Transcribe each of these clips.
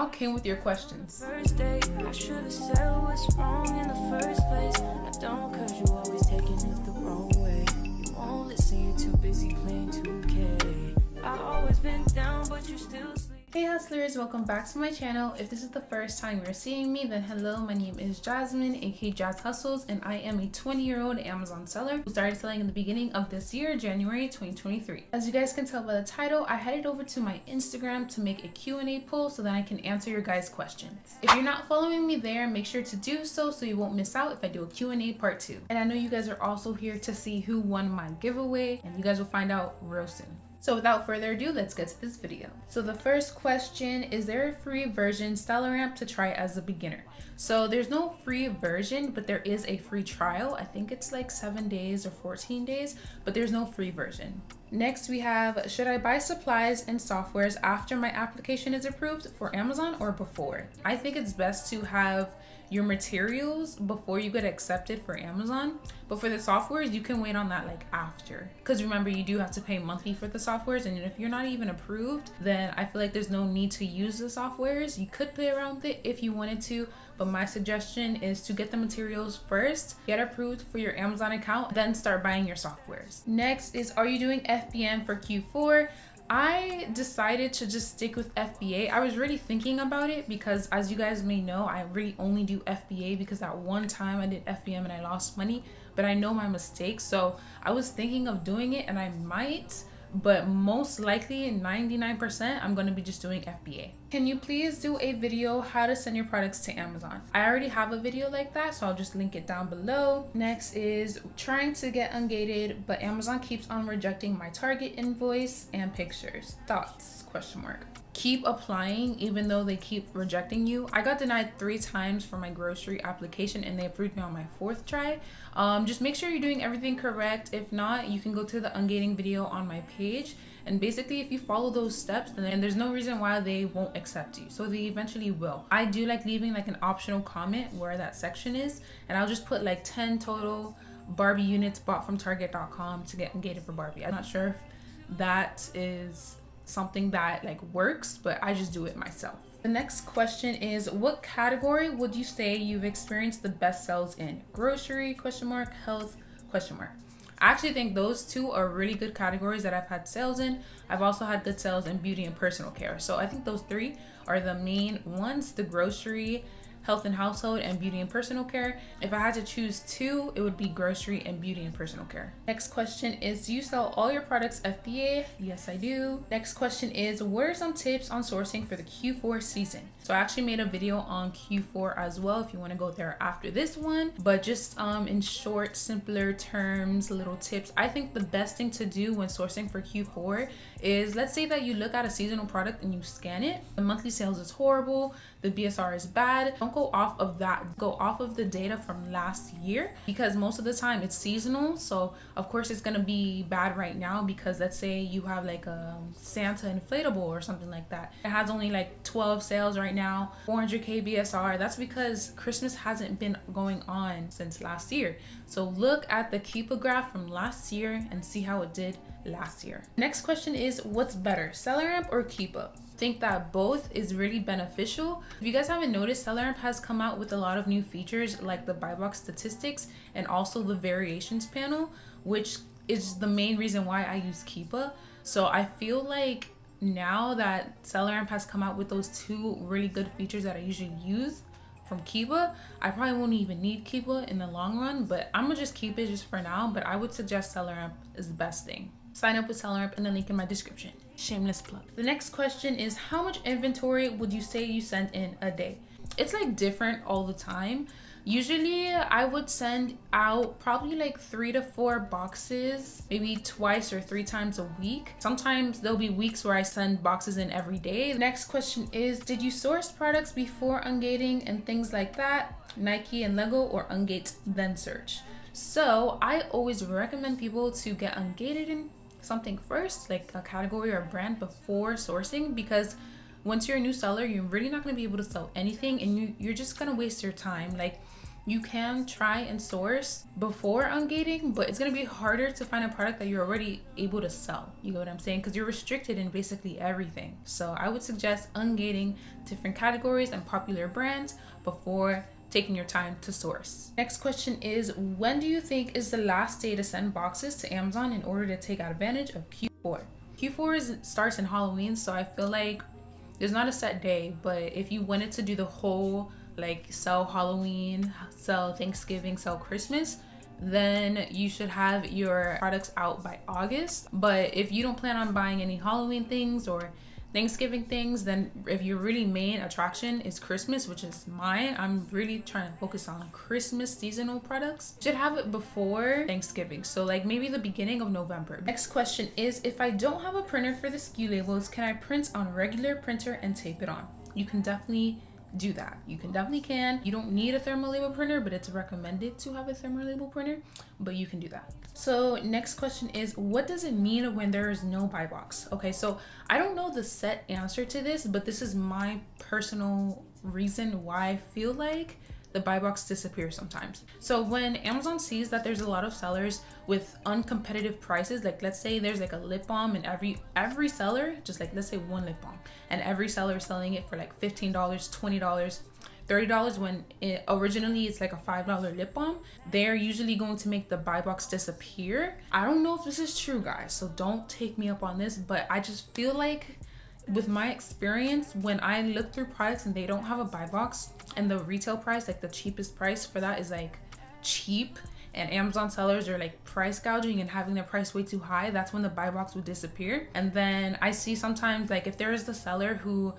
y'all came with your questions. First date, I should have said what's wrong in the first place. I don't, cause you always taking it the wrong way. You won't listen, you're too busy playing 2K. I always been down, but you still sleep. Hey hustlers, welcome back to my channel. If this is the first time you're seeing me, then hello, my name is Jasmine, aka Jazz Hustles, and I am a 20-year-old Amazon seller who started selling in the beginning of this year, January 2023. As you guys can tell by the title, I headed over to my Instagram to make a Q&A poll so that I can answer your guys' questions. If you're not following me there, make sure to do so you won't miss out if I do a Q&A part 2. And I know you guys are also here to see who won my giveaway, and you guys will find out real soon. So without further ado, let's get to this video. So the first question, is there a free version StellarAmp to try as a beginner? So there's no free version, but there is a free trial. I think it's like 7 days or 14 days, but there's no free version. Next we have, should I buy supplies and softwares after my application is approved for Amazon or before? I think it's best to have your materials before you get accepted for Amazon, but for the softwares you can wait on that like after, because remember you do have to pay monthly for the softwares, and if you're not even approved, then I feel like there's no need to use the softwares. You could play around with it if you wanted to, but my suggestion is to get the materials first, get approved for your Amazon account, then start buying your softwares. Next is, are you doing FBA for Q4? I decided to just stick with FBA. I was really thinking about it because, as you guys may know, I really only do FBA because that one time I did FBM and I lost money, but I know my mistakes. So I was thinking of doing it, and I might, but most likely 99% I'm going to be just doing FBA. Can you please do a video how to send your products to Amazon? I already have a video like that, so I'll just link it down below. Next is trying to get Ungated, but Amazon keeps on rejecting my Target invoice and pictures. Thoughts? Question mark. Keep applying even though they keep rejecting you. I got denied 3 times for my grocery application, and they approved me on my 4th try. Just make sure you're doing everything correct. If not, you can go to the Ungating video on my page, and basically if you follow those steps, then there's no reason why they won't accept you. So they eventually will. I do like leaving like an optional comment where that section is, and I'll just put like 10 total Barbie units bought from Target.com to get Ungated for Barbie. I'm not sure if that is something that like works, but I just do it myself. The next question is, what category would you say you've experienced the best sales in? Grocery, question mark, health, question mark. I actually think those two are really good categories that I've had sales in. I've also had good sales in beauty and personal care. So I think those 3 are the main ones: the grocery, health and household, and beauty and personal care. If I had to choose 2, it would be grocery and beauty and personal care. Next question is, do you sell all your products FBA? Yes, I do. Next question is, what are some tips on sourcing for the Q4 season? So I actually made a video on Q4 as well if you want to go there after this one, but just in short, simpler terms, little tips. I think the best thing to do when sourcing for Q4 is, let's say that you look at a seasonal product and you scan it. The monthly sales is horrible, the BSR is bad. Don't go off of that. Go off of the data from last year, because most of the time it's seasonal. So of course it's gonna be bad right now, because let's say you have like a Santa inflatable or something like that. It has only like 12 sales right now, 400K BSR. That's because Christmas hasn't been going on since last year. So look at the Keepa graph from last year and see how it did last year. Next question is, what's better, StellarAmp or Keepa? Think that both is really beneficial. If you guys haven't noticed, StellarAmp has come out with a lot of new features like the buy box statistics and also the variations panel, which is the main reason why I use Keepa. So I feel like now that StellarAmp has come out with those 2 really good features that I usually use from Keepa, I probably won't even need Keepa in the long run, but I'm gonna just keep it just for now. But I would suggest StellarAmp is the best thing. Sign up with StellarAmp in the link in my description. Shameless plug. The next question is, how much inventory would you say you send in a day? It's like different all the time. Usually I would send out probably like 3 to 4 boxes, maybe twice or 3 times a week. Sometimes there'll be weeks where I send boxes in every day. The next question is, did you source products before Ungating and things like that? Nike and Lego, or Ungate then search? So I always recommend people to get Ungated in something first, like a category or a brand, before sourcing, because once you're a new seller, you're really not going to be able to sell anything, and you're just going to waste your time. Like, You can try and source before Ungating, but it's gonna be harder to find a product that you're already able to sell. You know what I'm saying? Because you're restricted in basically everything. So I would suggest Ungating different categories and popular brands before taking your time to source. Next question is, when do you think is the last day to send boxes to Amazon in order to take advantage of Q4? Q4 starts in Halloween, so I feel like there's not a set day, but if you wanted to do the whole like sell Halloween, sell Thanksgiving, sell Christmas, then you should have your products out by August. But if you don't plan on buying any Halloween things or Thanksgiving things, then if your really main attraction is Christmas, which is mine, I'm really trying to focus on Christmas seasonal products, you should have it before Thanksgiving, so like maybe the beginning of November. Next question is, if I don't have a printer for the SKU labels, can I print on a regular printer and tape it on? You can definitely do that. You don't need a thermal label printer, but it's recommended to have a thermal label printer, but you can do that. So next question is, what does it mean when there is no buy box? Okay, so I don't know the set answer to this, but this is my personal reason why I feel like the buy box disappears sometimes. So when Amazon sees that there's a lot of sellers with uncompetitive prices, like let's say there's like a lip balm and every seller, just like let's say one lip balm, and every seller is selling it for like $15, $20, $30 when originally it's like a $5 lip balm, they're usually going to make the buy box disappear. I don't know if this is true, guys, so don't take me up on this, but I just feel like with my experience, when I look through products and they don't have a buy box and the retail price, like the cheapest price for that is like cheap, and Amazon sellers are like price gouging and having their price way too high, that's when the buy box would disappear. And then I see sometimes like if there is the seller who,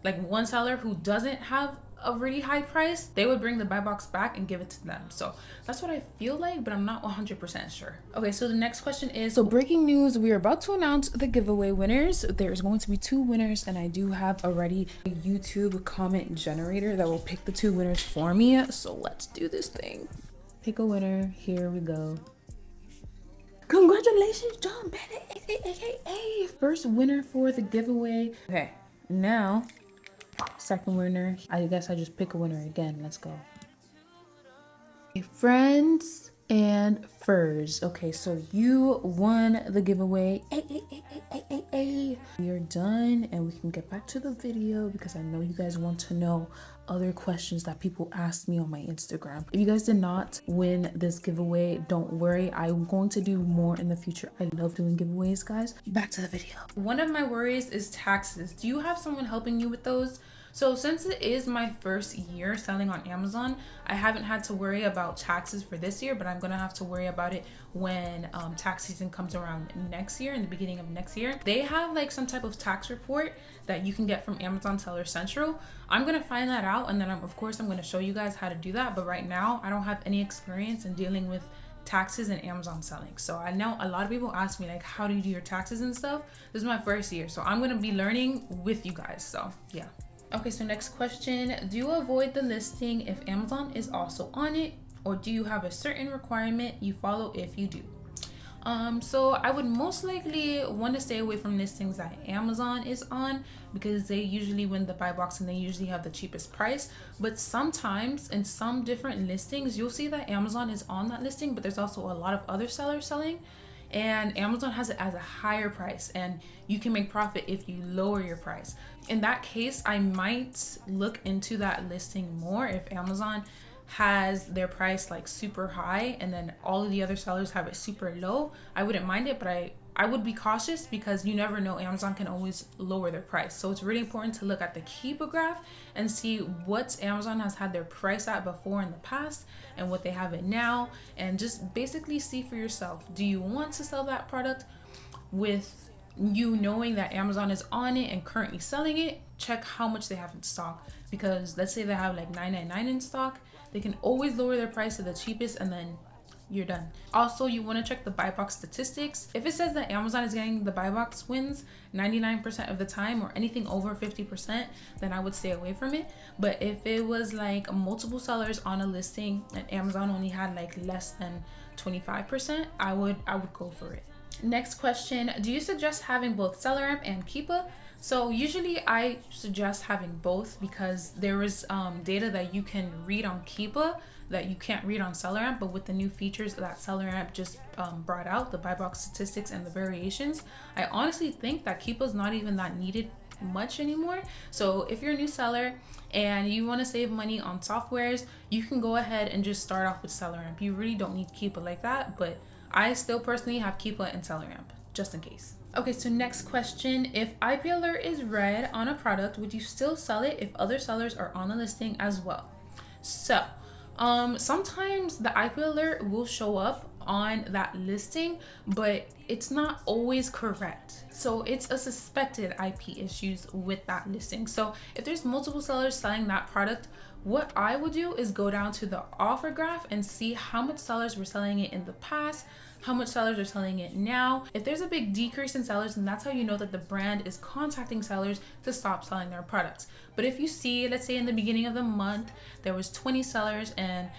like one seller who doesn't have a really high price, they would bring the buy box back and give it to them. So that's what I feel like, but I'm not 100% sure. Okay, so the next question is, so breaking news, we are about to announce the giveaway winners. There's going to be 2 winners, and I do have already a YouTube comment generator that will pick the 2 winners for me. So let's do this thing. Pick a winner. Here we go. Congratulations, John Bennett, aka first winner for the giveaway. Okay, now second winner. I guess I just pick a winner again. Let's go. Okay, friends and furs. Okay, so you won the giveaway. We are done and we can get back to the video because I know you guys want to know other questions that people asked me on my Instagram. If you guys did not win this giveaway, don't worry, I'm going to do more in the future. I love doing giveaways, guys. Back to the video. One of my worries is taxes. Do you have someone helping you with those? So since it is my first year selling on Amazon, I haven't had to worry about taxes for this year, but I'm gonna have to worry about it when tax season comes around next year, in the beginning of next year. They have like some type of tax report that you can get from Amazon Seller Central. I'm gonna find that out, and then of course I'm gonna show you guys how to do that. But right now I don't have any experience in dealing with taxes and Amazon selling. So I know a lot of people ask me like, how do you do your taxes and stuff? This is my first year, so I'm gonna be learning with you guys. So yeah. Okay, so next question, do you avoid the listing if Amazon is also on it, or do you have a certain requirement you follow if you do? So I would most likely want to stay away from listings that Amazon is on, because they usually win the buy box and they usually have the cheapest price. But sometimes in some different listings, you'll see that Amazon is on that listing, but there's also a lot of other sellers selling, and Amazon has it as a higher price, and you can make profit if you lower your price. In that case, I might look into that listing more. If Amazon has their price like super high and then all of the other sellers have it super low, I wouldn't mind it, but I would be cautious because you never know, Amazon can always lower their price. So it's really important to look at the Keepa graph and see what Amazon has had their price at before in the past and what they have it now, and just basically see for yourself, do you want to sell that product with you knowing that Amazon is on it and currently selling it? Check how much they have in stock, because let's say they have like $9.99 in stock, they can always lower their price to the cheapest and then you're done. Also, you want to check the buy box statistics. If it says that Amazon is getting the buy box wins 99% of the time, or anything over 50%, then I would stay away from it. But if it was like multiple sellers on a listing and Amazon only had like less than 25%, I would go for it. Next question, do you suggest having both SellerAmp and Keepa? So usually I suggest having both because there is data that you can read on Keepa that you can't read on SellerAmp, but with the new features that SellerAmp just brought out, the buy box statistics and the variations, I honestly think that Keepa is not even that needed much anymore. So if you're a new seller and you want to save money on softwares, you can go ahead and just start off with SellerAmp. You really don't need Keepa like that, but I still personally have Keepa and SellerAmp just in case. Okay, so next question. If IP alert is red on a product, would you still sell it if other sellers are on the listing as well? So sometimes the IP alert will show up on that listing, but it's not always correct. So it's a suspected IP issues with that listing. So if there's multiple sellers selling that product, what I would do is go down to the offer graph and see how much sellers were selling it in the past, how much sellers are selling it now. If there's a big decrease in sellers, then that's how you know that the brand is contacting sellers to stop selling their products. But if you see, let's say in the beginning of the month, there was 20 sellers and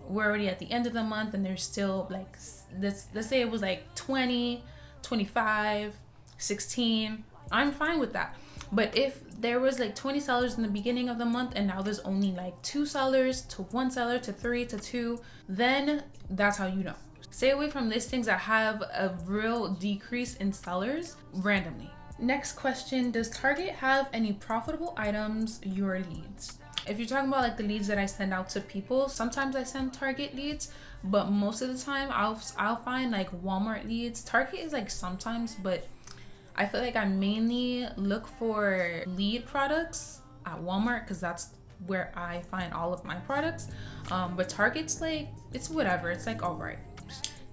we're already at the end of the month and there's still like, let's say it was like 20, 25, 16, I'm fine with that. But if there was like 20 sellers in the beginning of the month and now there's only like 2 sellers to 1 seller to 3 to 2, then that's how you know. Stay away from listings that have a real decrease in sellers randomly. Next question, does Target have any profitable items, your leads? If you're talking about like the leads that I send out to people, sometimes I send Target leads, but most of the time I'll find like Walmart leads. Target is like sometimes, but I feel like I mainly look for lead products at Walmart because that's where I find all of my products. But Target's like, it's whatever, it's like all right.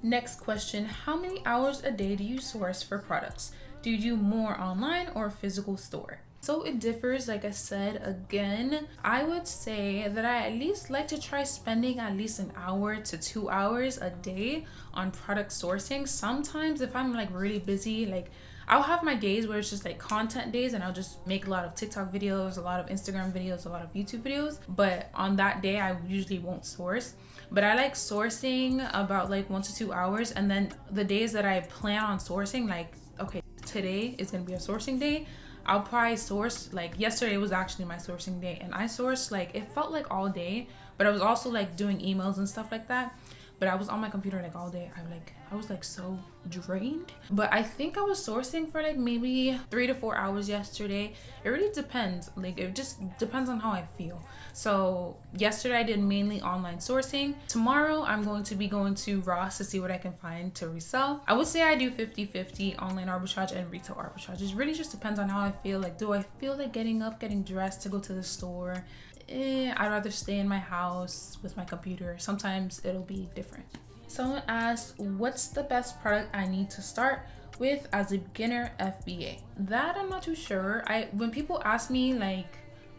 Next question, how many hours a day do you source for products? Do you do more online or physical store? So it differs, like I said, again, I would say that I at least like to try spending at least an hour to 2 hours a day on product sourcing. Sometimes if I'm like really busy, like I'll have my days where it's just like content days and I'll just make a lot of TikTok videos, a lot of Instagram videos, a lot of YouTube videos. But on that day, I usually won't source. But I like sourcing about like 1 to 2 hours. And then the days that I plan on sourcing, like, okay, today is going to be a sourcing day. I'll probably source, like yesterday was actually my sourcing day. And I sourced like, it felt like all day, but I was also like doing emails and stuff like that. But I was on my computer like all day. I was like so drained. But I think I was sourcing for like maybe 3 to 4 hours yesterday. It really depends. Like it just depends on how I feel. So yesterday I did mainly online sourcing. Tomorrow I'm going to be going to Ross to see what I can find to resell. I would say I do 50-50 online arbitrage and retail arbitrage. It really just depends on how I feel. Like, do I feel like getting up, getting dressed to go to the store? I'd rather stay in my house with my computer. Sometimes it'll be different. Someone asked, what's the best product I need to start with as a beginner FBA? That I'm not too sure. When people ask me like,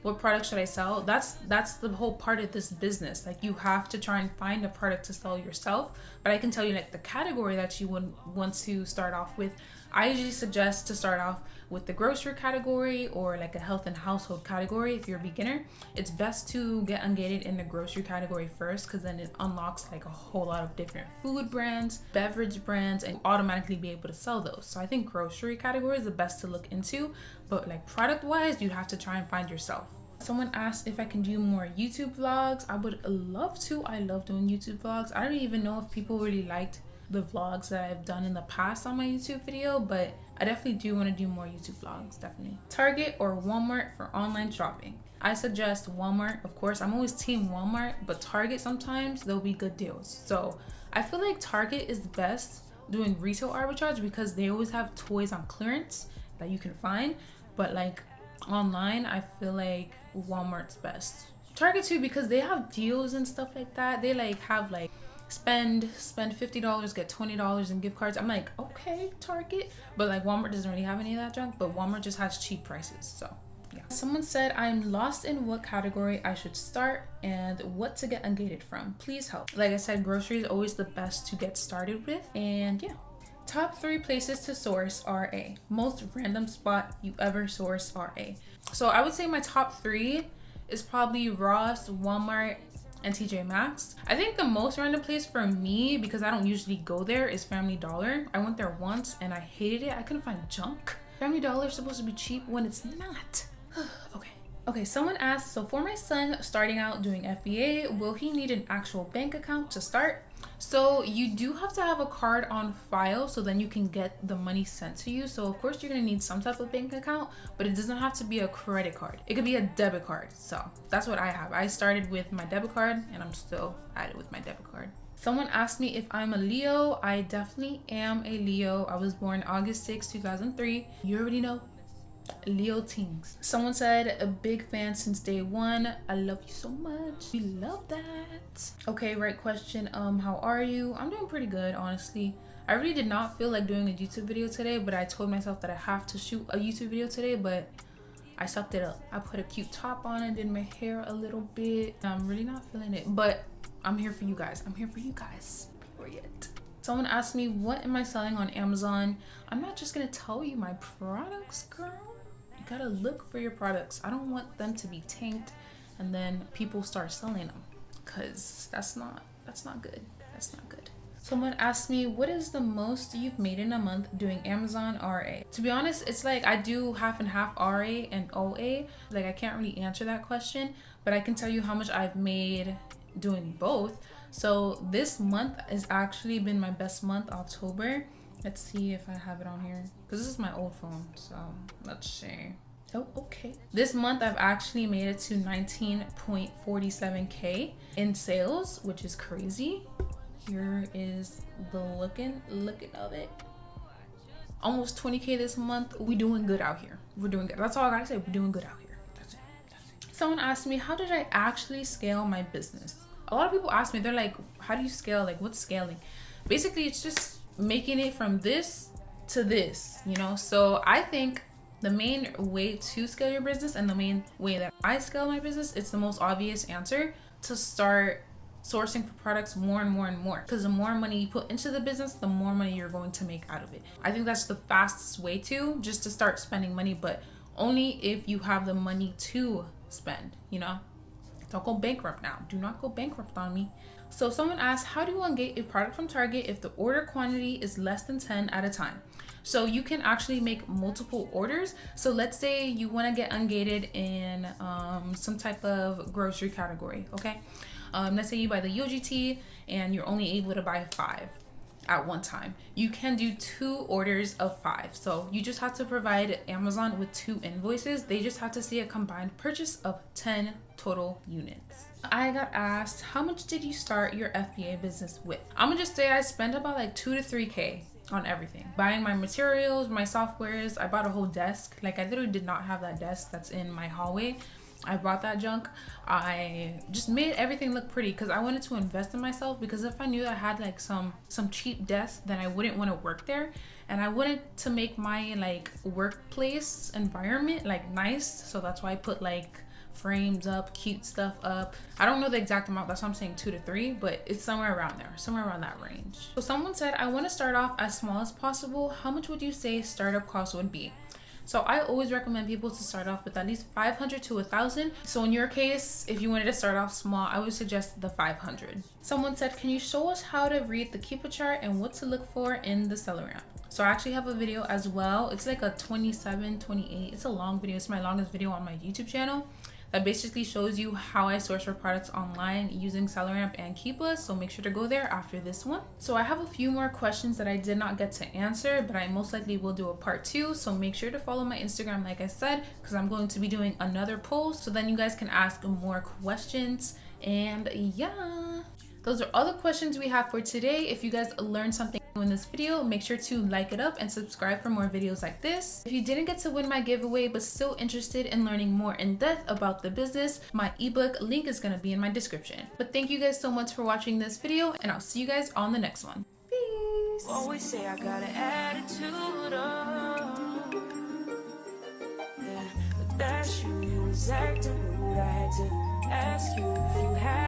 what product should I sell? That's the whole part of this business. Like you have to try and find a product to sell yourself. But I can tell you like the category that you would want to start off with. I usually suggest to start off with the grocery category or like a health and household category. If you're a beginner, it's best to get ungated in the grocery category first because then it unlocks like a whole lot of different food brands, beverage brands, and automatically be able to sell those. So I think grocery category is the best to look into, but like product wise, you have to try and find yourself. Someone asked if I can do more YouTube vlogs. I would love to. I love doing YouTube vlogs. I don't even know if people really liked the vlogs that I've done in the past on my YouTube video, but I definitely do want to do more YouTube vlogs, definitely. Target or Walmart for online shopping? I suggest Walmart, of course. I'm always team Walmart, but Target sometimes there'll be good deals. So I feel like Target is the best doing retail arbitrage because they always have toys on clearance that you can find, but like online, I feel like Walmart's best. Target too because they have deals and stuff like that. They like have like spend $50, get $20 in gift cards. I'm like, okay, Target. But like Walmart doesn't really have any of that junk, but Walmart just has cheap prices. So yeah. Someone said, I'm lost in what category I should start and what to get ungated from. Please help. Like I said, grocery is always the best to get started with. And yeah. Top 3 places to source RA. Most random spot you ever source RA. So I would say my top 3 is probably Ross, Walmart, and TJ Maxx. I think the most random place for me, because I don't usually go there, is Family Dollar. I went there once and I hated it. I couldn't find junk. $70 is supposed to be cheap when it's not. Okay, someone asked, so for my son starting out doing FBA, will he need an actual bank account to start? So you do have to have a card on file so then you can get the money sent to you. So of course you're gonna need some type of bank account, but it doesn't have to be a credit card. It could be a debit card. So that's what I have. I started with my debit card and I'm still at it with my debit card. Someone asked me if I'm a Leo. I definitely am a Leo. I was born August 6, 2003. You already know. Leo teens. Someone said, a big fan since day one. I love you so much. We love that. Okay, right question. How are you? I'm doing pretty good, honestly. I really did not feel like doing a YouTube video today, but I told myself that I have to shoot a YouTube video today, but I sucked it up. I put a cute top on and did my hair a little bit. I'm really not feeling it, but I'm here for you guys. I'm here for you guys. Period. Someone asked me, what am I selling on Amazon? I'm not just gonna tell you my products, girl. You gotta look for your products. I don't want them to be tanked and then people start selling them, because that's not good. That's not good. Someone asked me, what is the most you've made in a month doing Amazon RA? To be honest, it's like I do half and half RA and OA. Like I can't really answer that question, but I can tell you how much I've made doing both. So this month has actually been my best month, October. Let's see if I have it on here, because this is my old phone, so let's see. Oh, okay. This month I've actually made it to 19.47K in sales, which is crazy. Here is the looking of it. Almost 20K this month. We doing good out here. We're doing good. That's all I gotta say. We're doing good out here. That's it. Someone asked me, how did I actually scale my business? A lot of people ask me, they're like, how do you scale? Like, what's scaling? Basically, it's just making it from this to this, you know? So I think the main way to scale your business, and the main way that I scale my business, it's the most obvious answer, to start sourcing for products more and more and more. Because the more money you put into the business, the more money you're going to make out of it. I think that's the fastest way just to start spending money, but only if you have the money to spend, you know? Don't go bankrupt now. Do not go bankrupt on me. So someone asked, how do you ungate a product from Target if the order quantity is less than 10 at a time? So you can actually make multiple orders. So let's say you want to get ungated in some type of grocery category, okay? Let's say you buy the UGT and you're only able to buy 5 at one time. You can do 2 orders of 5. So you just have to provide Amazon with 2 invoices. They just have to see a combined purchase of 10 total units. I got asked, how much did you start your FBA business with? I'm gonna just say I spent about like 2 to 3K on everything. Buying my materials, my softwares. I bought a whole desk. Like I literally did not have that desk that's in my hallway. I bought that junk. I just made everything look pretty because I wanted to invest in myself, because if I knew I had like some cheap desk, then I wouldn't want to work there. And I wanted to make my like workplace environment like nice. So that's why I put like frames up, cute stuff up. I don't know the exact amount, that's why I'm saying 2 to 3, but it's somewhere around there, somewhere around that range. So someone said, I want to start off as small as possible. How much would you say startup cost would be? So I always recommend people to start off with at least 500 to 1,000. So in your case, if you wanted to start off small, I would suggest the 500. Someone said, can you show us how to read the Keepa chart and what to look for in the seller ramp? So I actually have a video as well. It's like a 27, 28. It's a long video. It's my longest video on my YouTube channel. That basically shows you how I source for products online using SellerAmp and Keepa, so make sure to go there after this one. So I have a few more questions that I did not get to answer, but I most likely will do a part 2, so make sure to follow my Instagram like I said, because I'm going to be doing another poll, so then you guys can ask more questions. And yeah, those are all the questions we have for today. If you guys learned something in this video, make sure to like it up and subscribe for more videos like this. If you didn't get to win my giveaway but still interested in learning more in depth about the business, my ebook link is going to be in my description. But thank you guys so much for watching this video, and I'll see you guys on the next one. Peace. Always say I got an attitude, oh. Yeah, but that's you was acting rude. I had to ask you if you had